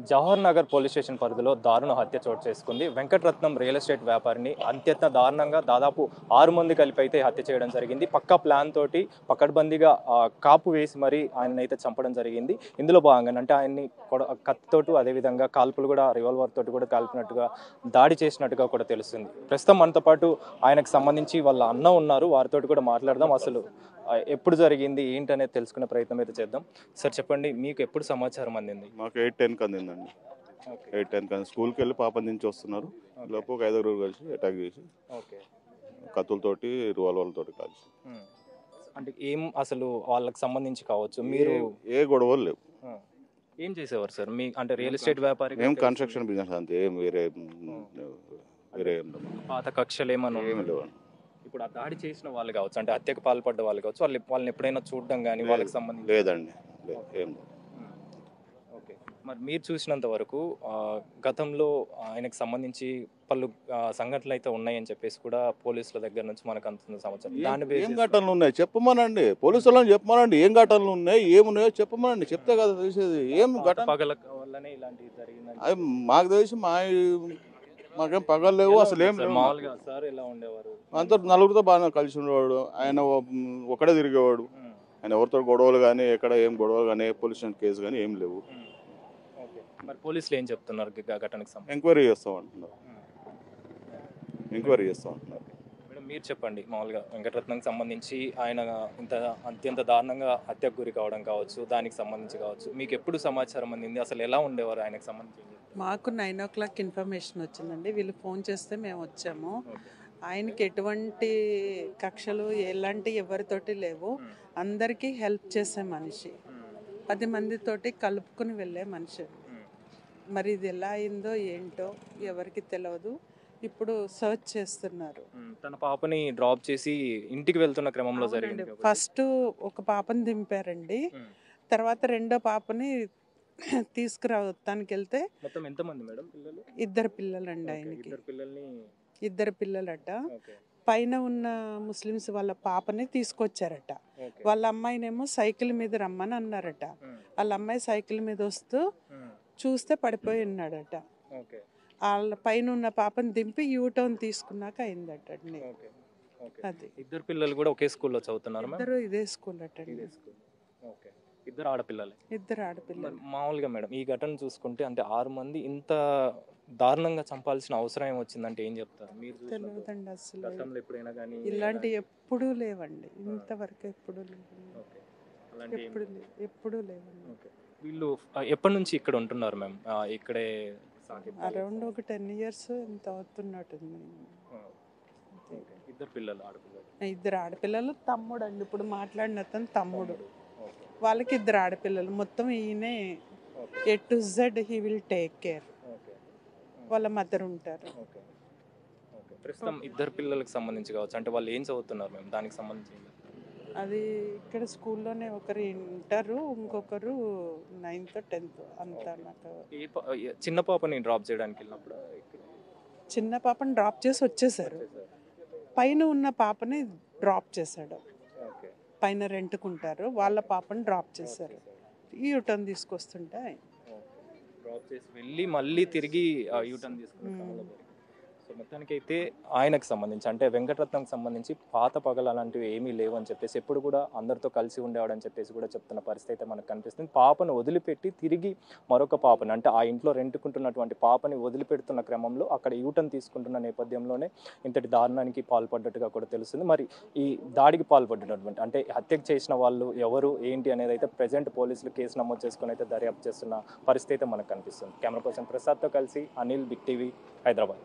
Jawahar Nagar police station పరిధిలో దారుణ హత్య చోటు చేసుకుంది. వెంకటరత్నం రియల్ ఎస్టేట్ వ్యాపారిని అత్యంత దారుణంగా దాదాపు 6 మంది కలిపి అయితే హత్య చేయడం జరిగింది. పక్కా ప్లాన్ తోటి పకడ్బందీగా కాపు వేసి మరీ ఆయనైతే చంపడం జరిగింది. ఇందులో భాగంగా అంటే ఆయన్ని కత్తితోటి అదేవిధంగా కాల్పులు కూడా రివాల్వర్ తోటి కూడా కాల్పినట్టుగా దాడి చేసినట్టుగా కూడా తెలుస్తుంది. ప్రస్తుతం మనతో పాటు ఆయనకు సంబంధించి వాళ్ళ అన్న ఉన్నారు. వారితో కూడా మాట్లాడదాం. అసలు ఎప్పుడు జరిగింది ఏంటి అనేది తెలుసుకునే ప్రయత్నం అయితే చేద్దాం. సార్ చెప్పండి, మీకు ఎప్పుడు సమాచారం అందింది? మాకు 8:10కి అందిందండి. 8:10కి స్కూల్కి వెళ్ళి పాప నుంచి వస్తున్నారు. లోపు ఒక 5 కలిసి అటాక్ చేసి కత్తులతోటి రివాల్వర్లతోటి కాల్చి. అంటే ఏం అసలు వాళ్ళకి సంబంధించి కావచ్చు, మీరు ఏ గొడవలు లేవు. ఏం చేసేవారు సార్? మీ అంటే రియల్ ఎస్టేట్ వ్యాపారి ఏం కన్స్ట్రక్షన్ బిజినెస్ అంతే, ఏం వేరే ఏం పాత కక్షలు ఏమన్నా ఏమి లేవు. ఇప్పుడు ఆ దాడి చేసిన వాళ్ళు కావచ్చు, అంటే హత్యకు పాల్పడ్డ వాళ్ళు కావచ్చు, వాళ్ళని ఎప్పుడైనా చూడడం కానీ వాళ్ళకి సంబంధించి లేదండి, ఏం లేదు. ఓకే, మరి మీరు చూసినంత వరకు గతంలో ఆయనకు సంబంధించి పలు సంఘటనలు అయితే ఉన్నాయని చెప్పేసి కూడా పోలీసుల దగ్గర నుంచి మనకు అందుతున్న సమాచారం. దాని ఏం ఘటనలు ఉన్నాయి చెప్పమనండి, పోలీసు వాళ్ళని చెప్పమనండి. ఏం ఘటనలు ఉన్నాయి, ఏమున్నాయో చెప్పమనండి. చెప్తే కదా తెలిసేది. ఏం ఘటన పగల వల్లనే ఇలాంటివి జరిగింది అది మాకు తెలిసి మాకేం పగలు లేవు, అసలు ఏం లేవు. మామూలుగా సార్ ఎలా ఉండేవారు? అంతా నలుగురితో బాగా కలిసి ఉండేవాడు. ఆయన ఒకడే తిరిగేవాడు. ఆయన ఎవరితో గొడవలు కానీ ఎక్కడ ఏం గొడవలు కానీ పోలీస్ స్టేషన్ కేసు కానీ ఏం లేవు. మరి పోలీసులు ఏం చెప్తున్నారు ఘటనకు సంబంధించి? ఎంక్వైరీ చేస్తాం అంటున్నారు. మేడం మీరు చెప్పండి, మామూలుగా వెంకటరత్నంకి సంబంధించి ఆయన ఇంత అత్యంత దారుణంగా హత్యకు గురి కావడం కావచ్చు, దానికి సంబంధించి కావచ్చు, మీకు ఎప్పుడు సమాచారం అందింది? అసలు ఎలా ఉండేవారు ఆయనకు సంబంధించి? మాకు 9 o'clock ఇన్ఫర్మేషన్ వచ్చిందండి. వీళ్ళు ఫోన్ చేస్తే మేము వచ్చాము. ఆయనకి ఎటువంటి కక్షలు ఎలాంటి ఎవరితోటి లేవు. అందరికీ హెల్ప్ చేసే మనిషి, 10 మందితోటి కలుపుకుని వెళ్ళే మనిషి. మరి ఇది ఎలా అయిందో ఏంటో ఎవరికి తెలియదు. ఇప్పుడు సర్చ్ చేస్తున్నారు. తన పాపని డ్రాప్ చేసి ఇంటికి వెళ్తున్న క్రమంలో జరిగింది. ఫస్ట్ ఒక పాపని దింపారండి, తర్వాత రెండో పాపని తీసుకురావడానికి వెళ్తే మొత్తం ఎంతమంది మేడం పిల్లలు? 2 పిల్లలండి ఆయనకి. 2 పిల్లలట. పైన ఉన్న ముస్లిమ్స్ వాళ్ళ పాపని తీసుకొచ్చారట. వాళ్ళ అమ్మాయినేమో సైకిల్ మీద రమ్మని అన్నారట. వాళ్ళ అమ్మాయి సైకిల్ మీద వస్తూ చూస్తే పడిపోయి ఉన్నాడట. వాళ్ళ పైన ఉన్న పాపని దింపి యూటర్న్ తీసుకున్నాక అయిందట. అది 2 పిల్లలు కూడా ఒకే స్కూల్లో చదువుతున్నారు? 2 ఇదే స్కూల్ అటండి. 2 ఆడపిల్లలే? 2 ఆడపిల్లలు. మామూలుగా మేడం ఈ ఘటన చూసుకుంటే అంటే 6 మంది ఇంత దారుణంగా చంపాల్సిన అవసరం ఏమొచ్చిందంటే ఏం చెప్తారు మీరు? తెలియదండి అసలు. గతంలో ఎప్పుడైనా కానీ ఇలాంటి ఎప్పుడూ లేవండి, ఇంతవరకు ఎప్పుడూ లేవండి. ఎప్పుడూ లేవండి. వీళ్ళు ఎప్పటి నుంచి ఇక్కడ ఉంటున్నారు మ్యామ్? ఇక్కడే అరౌండ్ ఒక 10 years ఎంత అవుతున్నట్టుంది. 2 పిల్లలు ఆడపిల్లలు? 2 ఆడపిల్లలు, తమ్ముడు అండి ఇప్పుడు మాట్లాడిన అతను తమ్ముడు. వాళ్ళకి 2 ఆడపిల్లలు. మొత్తం ఈయనే A to Z he will take care. వాళ్ళ మదర్ ఉంటారు. ప్రస్తుతం 2 పిల్లలకు సంబంధించి కావచ్చు, అంటే వాళ్ళు ఏం చదువుతున్నారు మేము దానికి సంబంధించి? అది ఇక్కడ స్కూల్లోనే ఒకరు ఇంటరు, ఇంకొకరు 9th 10th అంతా. నాకు చిన్న పాపని డ్రాప్ చేయడానికి వెళ్ళినప్పుడు చిన్న పాపని డ్రాప్ చేసి వచ్చేసారు. పైన ఉన్న పాపని డ్రాప్ చేశాడు. పైన రెంట్కుంటారు, వాళ్ళ పాపని డ్రాప్ చేశారు. ఈ యూటర్న్ తీసుకొస్తుంటే డ్రాప్ చేసి వెళ్ళి మళ్ళీ తిరిగి యూటర్న్ తీసుకున్నారు. సో మొత్తానికి అయితే ఆయనకు సంబంధించి అంటే వెంకటరత్నంకి సంబంధించి పాత పగలు అలాంటివి ఏమీ లేవు అని చెప్పేసి, ఎప్పుడు కూడా అందరితో కలిసి ఉండేవాడని చెప్పేసి కూడా చెప్తున్న పరిస్థితి అయితే మనకు కనిపిస్తుంది. పాపను వదిలిపెట్టి తిరిగి మరొక పాపని అంటే ఆ ఇంట్లో రెంటుకుంటున్నటువంటి పాపని వదిలిపెడుతున్న క్రమంలో అక్కడ యూటర్న్ తీసుకుంటున్న నేపథ్యంలోనే ఇంతటి దారుణానికి పాల్పడ్డట్టుగా కూడా తెలుస్తుంది. మరి ఈ దాడికి పాల్పడినటువంటి అంటే హత్యకు చేసిన వాళ్ళు ఎవరు ఏంటి అనేది అయితే ప్రెజెంట్ పోలీసులు కేసు నమోదు చేసుకుని అయితే దర్యాప్తు చేస్తున్న పరిస్థితి అయితే మనకు కనిపిస్తుంది. కెమెరా పర్సన్ ప్రసాద్తో కలిసి అనిల్, బిగ్ టీవీ, హైదరాబాద్.